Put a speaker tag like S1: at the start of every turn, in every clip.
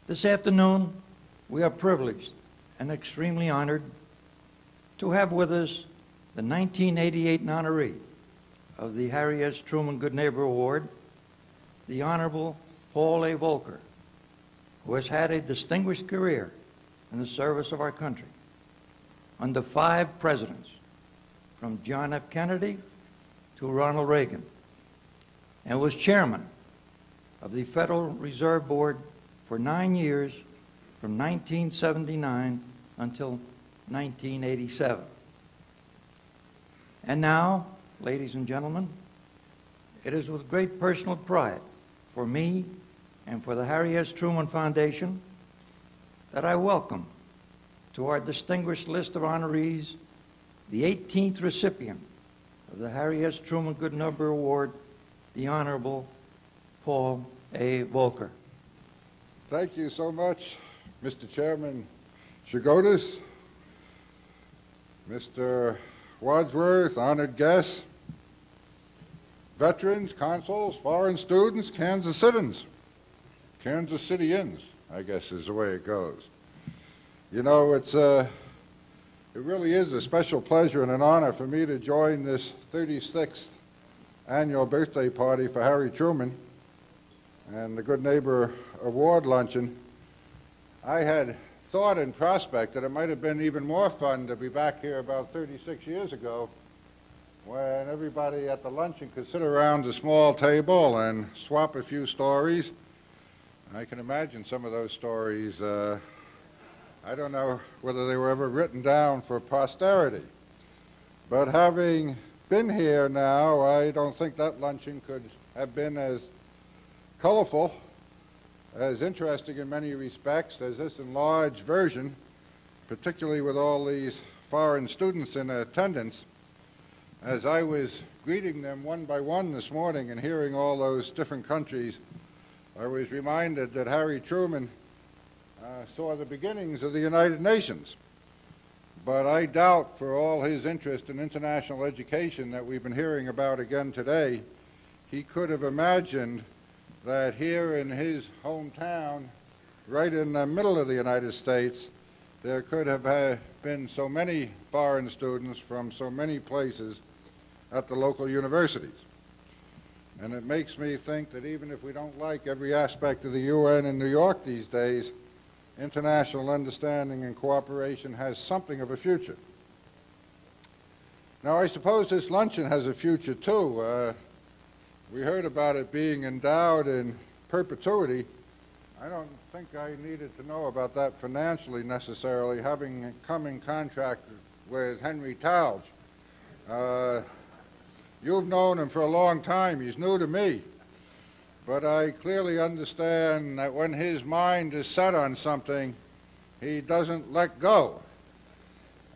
S1: This afternoon, we are privileged and extremely honored to have with us the 1988 honoree of the Harry S. Truman Good Neighbor Award, the Honorable Paul A. Volcker, who has had a distinguished career in the service of our country under 5 presidents, from John F. Kennedy to Ronald Reagan, and was chairman of the Federal Reserve Board for 9 years, from 1979 until 1987. And now, ladies and gentlemen, it is with great personal pride for me and for the Harry S. Truman Foundation that I welcome to our distinguished list of honorees the 18th recipient of the Harry S. Truman Good Neighbor Award, the Honorable Paul A. Volcker.
S2: Thank you so much, Mr. Chairman Shigotis, Mr. Wadsworth, honored guests, veterans, consuls, foreign students, Kansas Cityans, I guess is the way it goes. You know, it really is a special pleasure and an honor for me to join this 36th annual birthday party for Harry Truman and the Good Neighbor Award luncheon. I had thought in prospect that it might have been even more fun to be back here about 36 years ago, when everybody at the luncheon could sit around a small table and swap a few stories. I can imagine some of those stories. I don't know whether they were ever written down for posterity. But having been here now, I don't think that luncheon could have been as colorful, as interesting in many respects as this enlarged version, particularly with all these foreign students in attendance. As I was greeting them one by one this morning and hearing all those different countries, I was reminded that Harry Truman saw the beginnings of the United Nations. But I doubt, for all his interest in international education that we've been hearing about again today, he could have imagined that here in his hometown, right in the middle of the United States, there could have been so many foreign students from so many places at the local universities. And it makes me think that even if we don't like every aspect of the UN in New York these days, international understanding and cooperation has something of a future. Now, I suppose this luncheon has a future too. We heard about it being endowed in perpetuity. I don't think I needed to know about that financially necessarily, having come in contact with Henry Talge. You've known him for a long time. He's new to me. But I clearly understand that when his mind is set on something, he doesn't let go.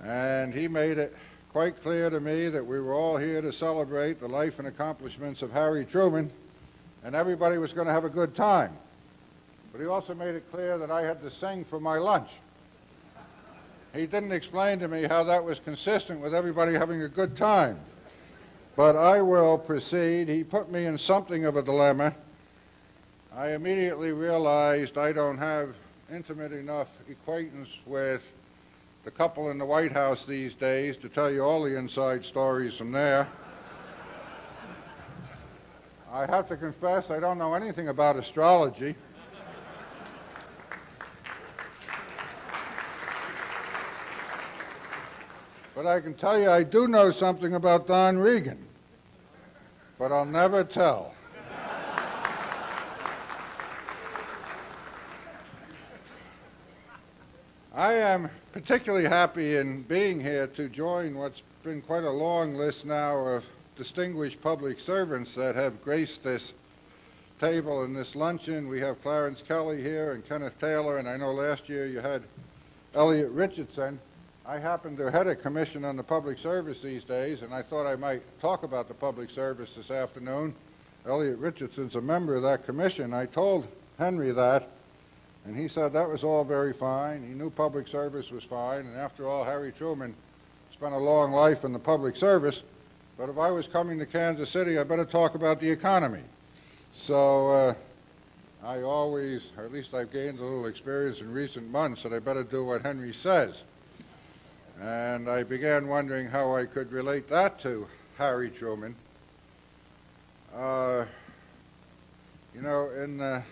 S2: And he made it quite clear to me that we were all here to celebrate the life and accomplishments of Harry Truman, and everybody was going to have a good time. But he also made it clear that I had to sing for my lunch. He didn't explain to me how that was consistent with everybody having a good time. But I will proceed. He put me in something of a dilemma. I immediately realized I don't have intimate enough acquaintance with the couple in the White House these days to tell you all the inside stories from there. I have to confess I don't know anything about astrology. But I can tell you I do know something about Don Regan, but I'll never tell. I am particularly happy in being here to join what's been quite a long list now of distinguished public servants that have graced this table and this luncheon. We have Clarence Kelly here and Kenneth Taylor, and I know last year you had Elliot Richardson. I happen to head a commission on the public service these days, and I thought I might talk about the public service this afternoon. Elliot Richardson's a member of that commission. I told Henry that, and he said that was all very fine. He knew public service was fine, and after all, Harry Truman spent a long life in the public service. But if I was coming to Kansas City, I better talk about the economy. So I always, or at least I've gained a little experience in recent months, that I better do what Henry says. And I began wondering how I could relate that to Harry Truman. You know, in the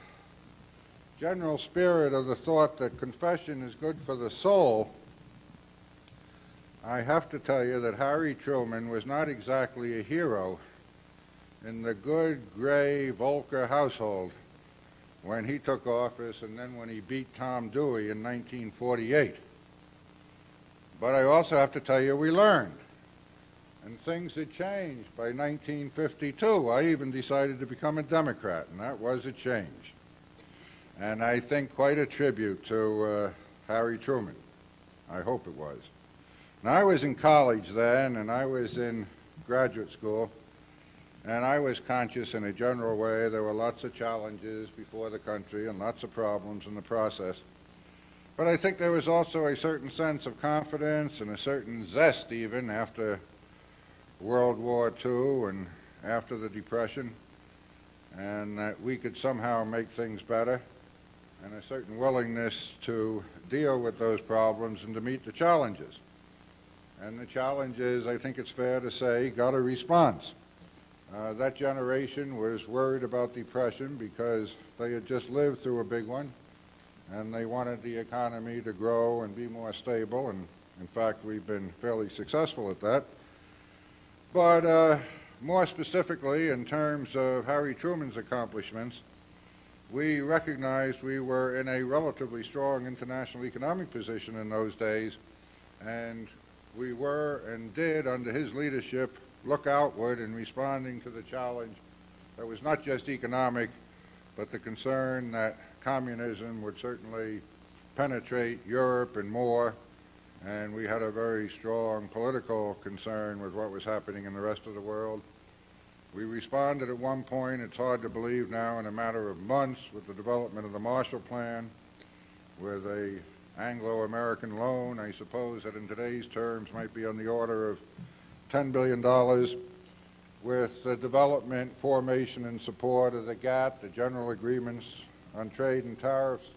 S2: general spirit of the thought that confession is good for the soul, I have to tell you that Harry Truman was not exactly a hero in the good, gray Volcker household when he took office and then when he beat Tom Dewey in 1948. But I also have to tell you we learned, and things had changed by 1952. I even decided to become a Democrat, and that was a change. And I think quite a tribute to Harry Truman. I hope it was. Now, I was in college then, and I was in graduate school, and I was conscious in a general way there were lots of challenges before the country and lots of problems in the process. But I think there was also a certain sense of confidence and a certain zest even after World War II and after the Depression, and that we could somehow make things better, and a certain willingness to deal with those problems and to meet the challenges. And the challenges, I think it's fair to say, got a response. That generation was worried about depression because they had just lived through a big one, and they wanted the economy to grow and be more stable, and in fact we've been fairly successful at that. But more specifically, in terms of Harry Truman's accomplishments, we recognized we were in a relatively strong international economic position in those days, and we were and did, under his leadership, look outward in responding to the challenge that was not just economic, but the concern that communism would certainly penetrate Europe and more, and we had a very strong political concern with what was happening in the rest of the world. We responded at one point, it's hard to believe now, in a matter of months with the development of the Marshall Plan, with a Anglo-American loan, I suppose that in today's terms might be on the order of $10 billion, with the development, formation, and support of the GATT, the General Agreements on Trade and Tariffs,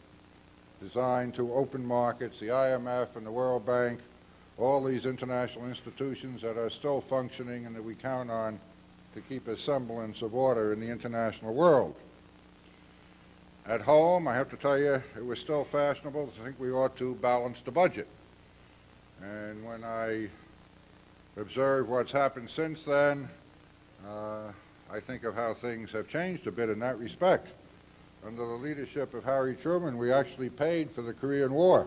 S2: designed to open markets, the IMF and the World Bank, all these international institutions that are still functioning and that we count on to keep a semblance of order in the international world. At home, I have to tell you, it was still fashionable to think we ought to balance the budget. And when I observe what's happened since then, I think of how things have changed a bit in that respect. Under the leadership of Harry Truman, we actually paid for the Korean War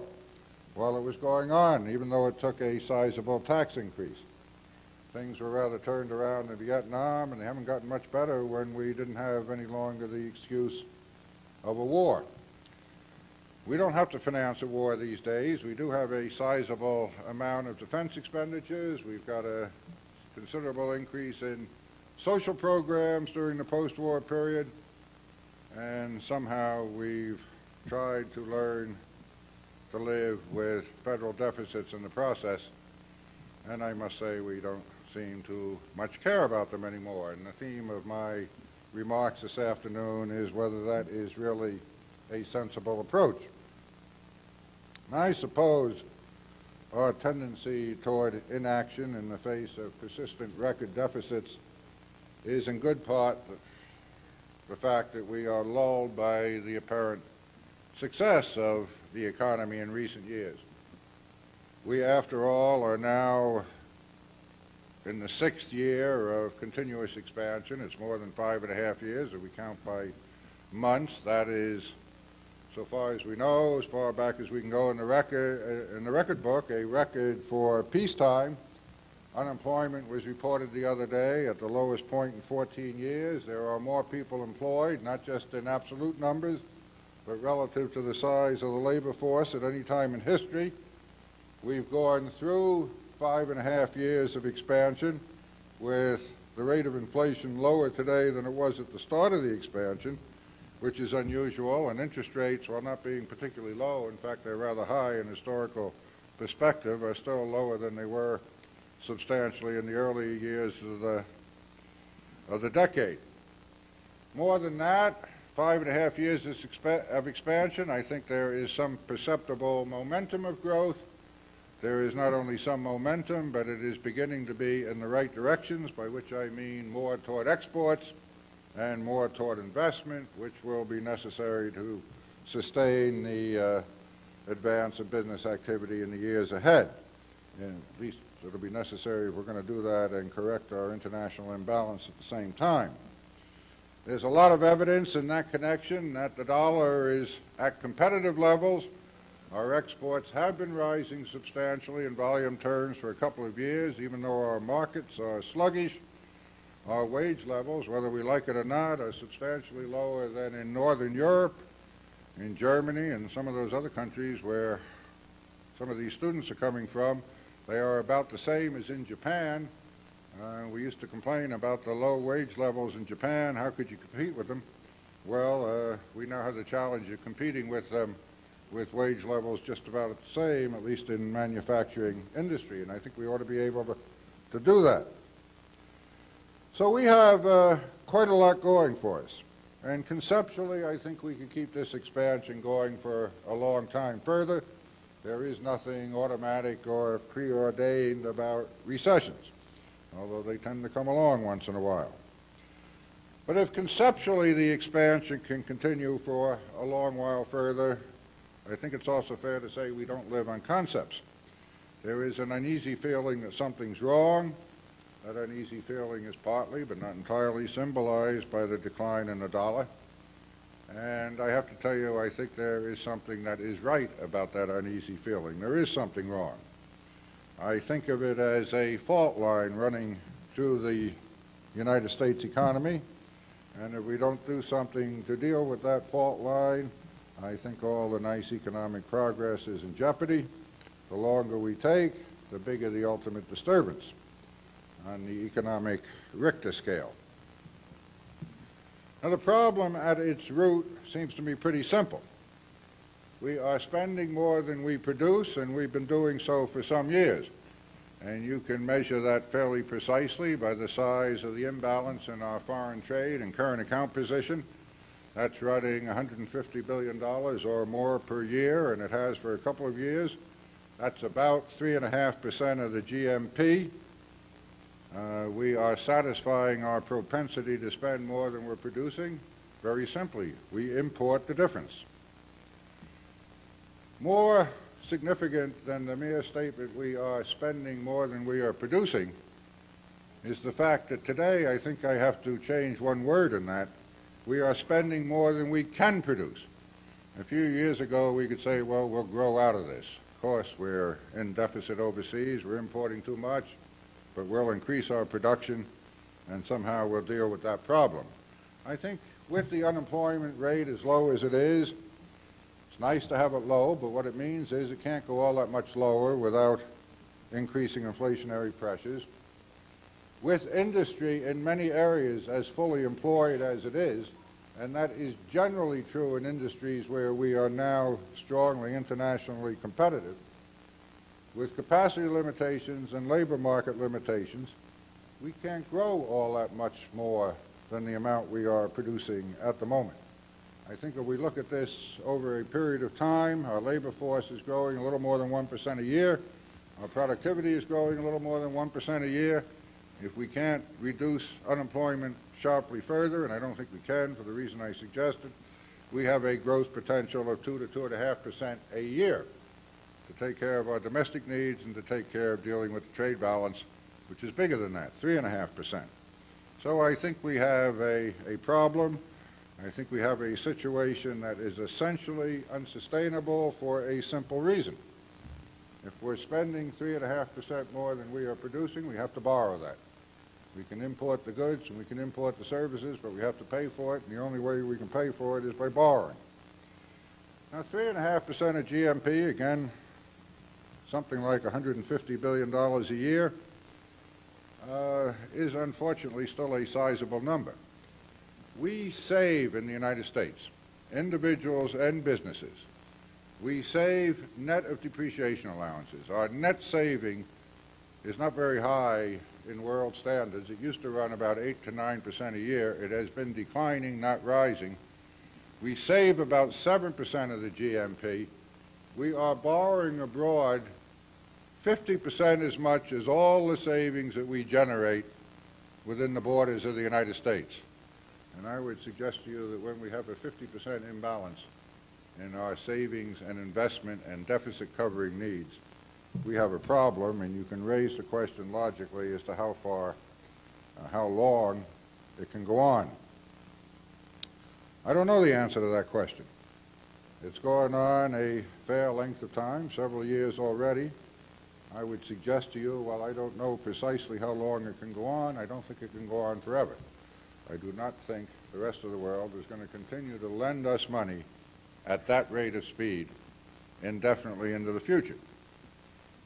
S2: while it was going on, even though it took a sizable tax increase. Things were rather turned around in Vietnam, and they haven't gotten much better when we didn't have any longer the excuse of a war. We don't have to finance a war these days. We do have a sizable amount of defense expenditures. We've got a considerable increase in social programs during the post-war period, and somehow we've tried to learn to live with federal deficits in the process, and I must say we don't seem to much care about them anymore. And the theme of my remarks this afternoon is whether that is really a sensible approach. And I suppose our tendency toward inaction in the face of persistent record deficits is in good part the fact that we are lulled by the apparent success of the economy in recent years. We, after all, are now in the 6th year of continuous expansion. It's more than 5.5 years if we count by months. That is, so far as we know, as far back as we can go in the record book, a record for peacetime. Unemployment was reported the other day at the lowest point in 14 years. There are more people employed, not just in absolute numbers, but relative to the size of the labor force at any time in history. We've gone through 5.5 years of expansion with the rate of inflation lower today than it was at the start of the expansion, which is unusual, and interest rates, while not being particularly low, in fact they're rather high in historical perspective, are still lower than they were substantially in the early years of the decade. More than that, 5.5 years of expansion, I think there is some perceptible momentum of growth. There is not only some momentum, but it is beginning to be in the right directions, by which I mean more toward exports and more toward investment, which will be necessary to sustain the advance of business activity in the years ahead. And at least it'll be necessary if we're going to do that and correct our international imbalance at the same time. There's a lot of evidence in that connection that the dollar is at competitive levels. Our exports have been rising substantially in volume terms for a couple of years, even though our markets are sluggish. Our wage levels, whether we like it or not, are substantially lower than in Northern Europe, in Germany, and some of those other countries where some of these students are coming from. They are about the same as in Japan. We used to complain about the low wage levels in Japan. How could you compete with them? Well, we now have the challenge of competing with them with wage levels just about the same, at least in manufacturing industry, and I think we ought to be able to do that. So we have quite a lot going for us, and conceptually I think we can keep this expansion going for a long time further. There is nothing automatic or preordained about recessions, although they tend to come along once in a while. But if conceptually the expansion can continue for a long while further, I think it's also fair to say we don't live on concepts. There is an uneasy feeling that something's wrong. That uneasy feeling is partly, but not entirely, symbolized by the decline in the dollar. And I have to tell you, I think there is something that is right about that uneasy feeling. There is something wrong. I think of it as a fault line running through the United States economy, and if we don't do something to deal with that fault line, I think all the nice economic progress is in jeopardy. The longer we take, the bigger the ultimate disturbance on the economic Richter scale. Now, the problem at its root seems to me pretty simple. We are spending more than we produce, and we've been doing so for some years. And you can measure that fairly precisely by the size of the imbalance in our foreign trade and current account position. That's running $150 billion or more per year, and it has for a couple of years. That's about 3.5% of the GMP. We are satisfying our propensity to spend more than we're producing. Very simply, we import the difference. More significant than the mere statement we are spending more than we are producing is the fact that today I think I have to change one word in that. We are spending more than we can produce. A few years ago we could say, well, we'll grow out of this. Of course, we're in deficit overseas, we're importing too much, but we'll increase our production and somehow we'll deal with that problem. I think with the unemployment rate as low as it is, it's nice to have it low, but what it means is it can't go all that much lower without increasing inflationary pressures. With industry in many areas as fully employed as it is, and that is generally true in industries where we are now strongly internationally competitive, with capacity limitations and labor market limitations, we can't grow all that much more than the amount we are producing at the moment. I think if we look at this over a period of time, our labor force is growing a little more than 1% a year. Our productivity is growing a little more than 1% a year. If we can't reduce unemployment sharply further, and I don't think we can for the reason I suggested, we have a growth potential of 2 to 2.5% a year to take care of our domestic needs and to take care of dealing with the trade balance, which is bigger than that, 3.5%. So I think we have a problem. I think we have a situation that is essentially unsustainable for a simple reason. If we're spending 3.5% more than we are producing, we have to borrow that. We can import the goods and we can import the services, but we have to pay for it, and the only way we can pay for it is by borrowing. Now, 3.5% of GMP, again, something like $150 billion a year, is unfortunately still a sizable number. We save in the United States, individuals and businesses, we save net of depreciation allowances. Our net saving is not very high in world standards. It used to run about 8 to 9% a year. It has been declining, not rising. We save about 7% of the GNP. We are borrowing abroad 50% as much as all the savings that we generate within the borders of the United States. And I would suggest to you that when we have a 50% imbalance in our savings and investment and deficit covering needs, we have a problem, and you can raise the question logically as to how far, how long it can go on. I don't know the answer to that question. It's going on a fair length of time, several years already. I would suggest to you, while I don't know precisely how long it can go on, I don't think it can go on forever. I do not think the rest of the world is going to continue to lend us money at that rate of speed indefinitely into the future.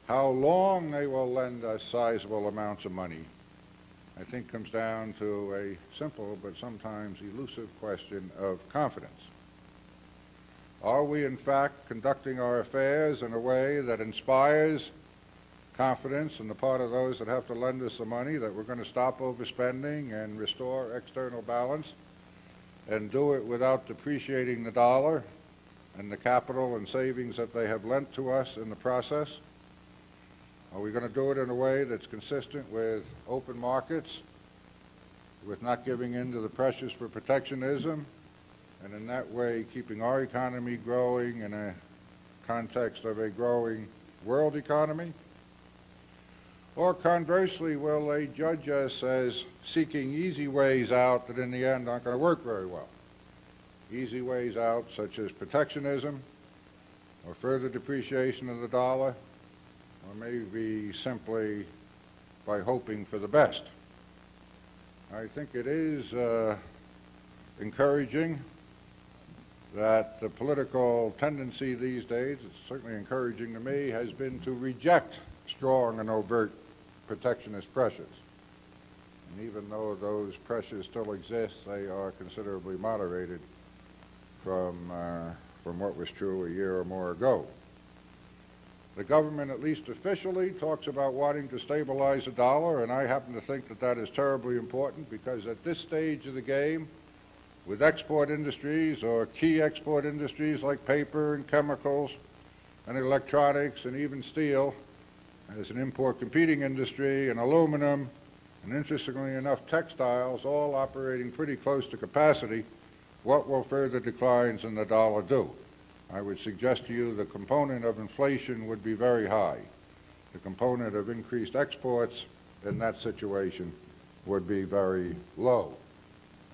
S2: How long they will lend us sizable amounts of money, I think, comes down to a simple but sometimes elusive question of confidence. Are we, in fact, conducting our affairs in a way that inspires confidence on the part of those that have to lend us the money that we're going to stop overspending and restore external balance and do it without depreciating the dollar and the capital and savings that they have lent to us in the process? Are we going to do it in a way that's consistent with open markets, with not giving in to the pressures for protectionism, and in that way keeping our economy growing in a context of a growing world economy? Or conversely, will they judge us as seeking easy ways out that in the end aren't going to work very well? Easy ways out such as protectionism or further depreciation of the dollar, or maybe simply by hoping for the best. I think it is encouraging that the political tendency these days, it's certainly encouraging to me, has been to reject strong and overt protectionist pressures. And even though those pressures still exist, they are considerably moderated from what was true a year or more ago. The government, at least officially, talks about wanting to stabilize the dollar, and I happen to think that that is terribly important because at this stage of the game, with export industries or key export industries like paper and chemicals and electronics and even steel as an import competing industry, and aluminum, and interestingly enough textiles, all operating pretty close to capacity, what will further declines in the dollar do? I would suggest to you the component of inflation would be very high. The component of increased exports in that situation would be very low.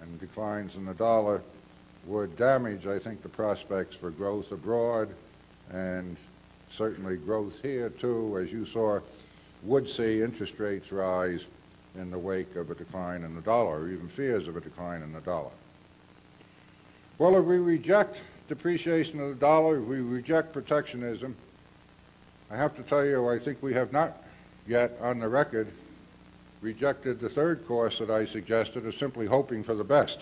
S2: And declines in the dollar would damage, I think, the prospects for growth abroad, and certainly growth here too, as you saw, would see interest rates rise in the wake of a decline in the dollar, or even fears of a decline in the dollar. Well, if we reject depreciation of the dollar, if we reject protectionism, I have to tell you, I think we have not yet on the record rejected the third course that I suggested of simply hoping for the best.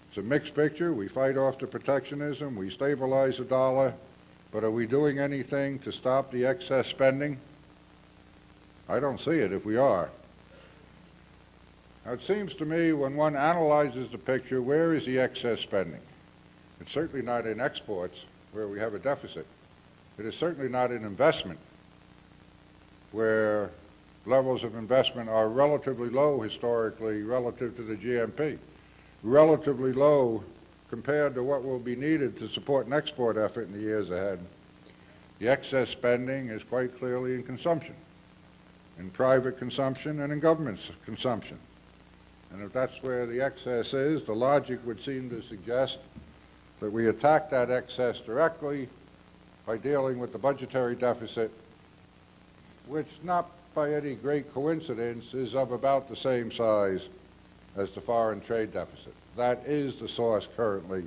S2: It's a mixed picture. We fight off the protectionism, we stabilize the dollar, but are we doing anything to stop the excess spending? I don't see it if we are. Now, it seems to me when one analyzes the picture, where is the excess spending? It's certainly not in exports, where we have a deficit. It is certainly not in investment, where levels of investment are relatively low historically relative to the GNP, relatively low compared to what will be needed to support an export effort in the years ahead. The excess spending is quite clearly in consumption, in private consumption and in government consumption. And if that's where the excess is, the logic would seem to suggest that we attack that excess directly by dealing with the budgetary deficit, which, not by any great coincidence, is of about the same size as the foreign trade deficit. That is the source currently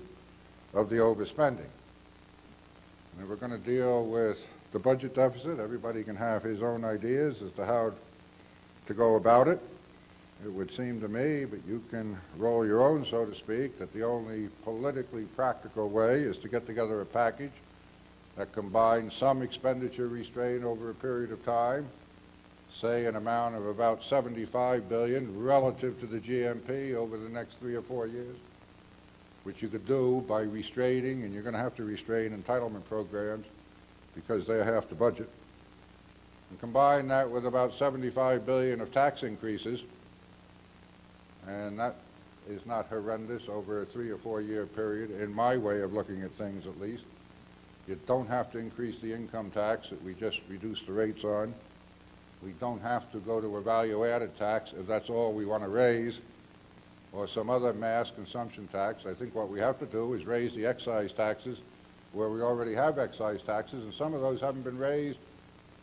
S2: of the overspending. And if we're going to deal with the budget deficit, everybody can have his own ideas as to how to go about it. It would seem to me, but you can roll your own, so to speak, that the only politically practical way is to get together a package that combines some expenditure restraint over a period of time, say an amount of about $75 billion relative to the GNP over the next 3 or 4 years, which you could do by restraining, and you're going to have to restrain entitlement programs because they're half the budget, and combine that with about $75 billion of tax increases, and that is not horrendous over a 3 or 4 year period, in my way of looking at things at least. You don't have to increase the income tax that we just reduced the rates on. We don't have to go to a value-added tax if that's all we want to raise, or some other mass consumption tax. I think what we have to do is raise the excise taxes where we already have excise taxes, and some of those haven't been raised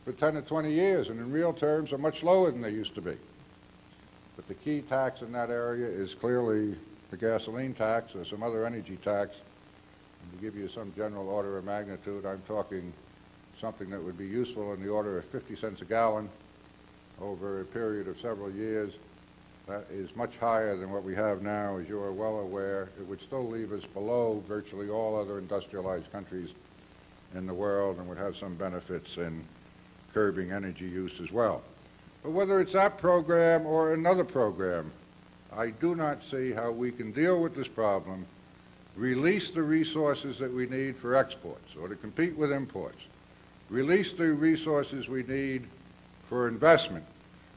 S2: for 10 or 20 years, and in real terms are much lower than they used to be. But the key tax in that area is clearly the gasoline tax or some other energy tax. And to give you some general order of magnitude, I'm talking something that would be useful in the order of 50 cents a gallon over a period of several years. That is much higher than what we have now, as you are well aware. It would still leave us below virtually all other industrialized countries in the world and would have some benefits in curbing energy use as well. But whether it's that program or another program, I do not see how we can deal with this problem, release the resources that we need for exports or to compete with imports, release the resources we need for investment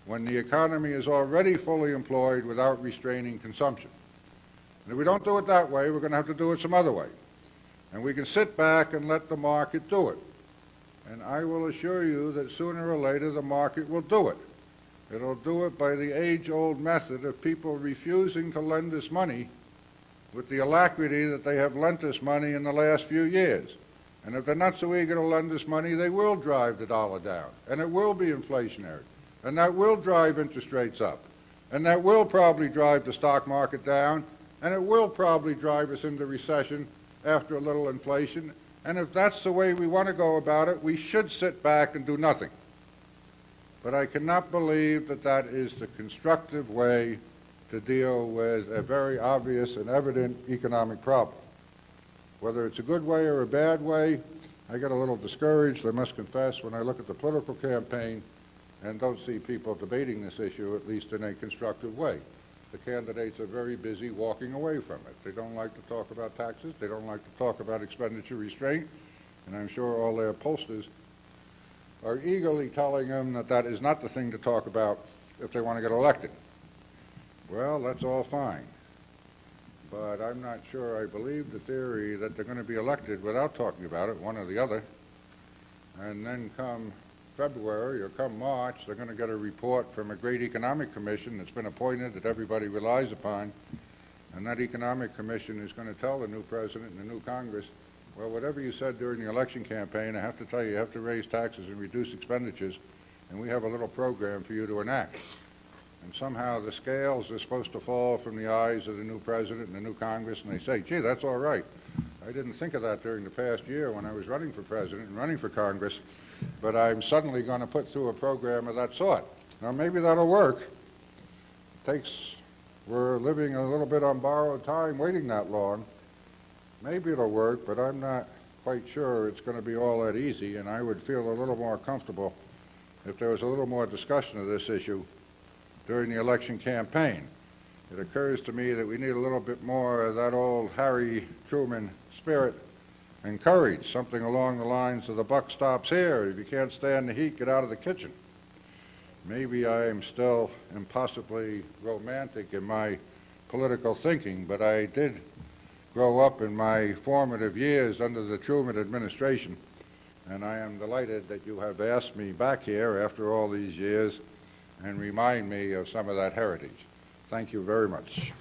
S2: when the economy is already fully employed without restraining consumption. And if we don't do it that way, we're going to have to do it some other way. And we can sit back and let the market do it. And I will assure you that sooner or later the market will do it. It'll do it by the age-old method of people refusing to lend us money with the alacrity that they have lent us money in the last few years. And if they're not so eager to lend us money, they will drive the dollar down, and it will be inflationary, and that will drive interest rates up, and that will probably drive the stock market down, and it will probably drive us into recession after a little inflation. And if that's the way we want to go about it, we should sit back and do nothing. But I cannot believe that that is the constructive way to deal with a very obvious and evident economic problem. Whether it's a good way or a bad way, I get a little discouraged, I must confess, when I look at the political campaign and don't see people debating this issue, at least in a constructive way. The candidates are very busy walking away from it. They don't like to talk about taxes, they don't like to talk about expenditure restraint, and I'm sure all their pollsters are eagerly telling them that that is not the thing to talk about if they want to get elected. Well, that's all fine. But I'm not sure I believe the theory that they're going to be elected without talking about it, one or the other. And then come February or come March, they're going to get a report from a great economic commission that's been appointed that everybody relies upon. And that economic commission is going to tell the new president and the new Congress, well, whatever you said during the election campaign, I have to tell you, you have to raise taxes and reduce expenditures, and we have a little program for you to enact. And somehow the scales are supposed to fall from the eyes of the new president and the new Congress, and they say, gee, that's all right. I didn't think of that during the past year when I was running for president and running for Congress, but I'm suddenly going to put through a program of that sort. Now, maybe that'll work. We're living a little bit on borrowed time waiting that long. Maybe it'll work, but I'm not quite sure it's going to be all that easy, and I would feel a little more comfortable if there was a little more discussion of this issue during the election campaign. It occurs to me that we need a little bit more of that old Harry Truman spirit and courage, something along the lines of the buck stops here. If you can't stand the heat, get out of the kitchen. Maybe I am still impossibly romantic in my political thinking, but I did grow up in my formative years under the Truman administration, and I am delighted that you have asked me back here after all these years and remind me of some of that heritage. Thank you very much.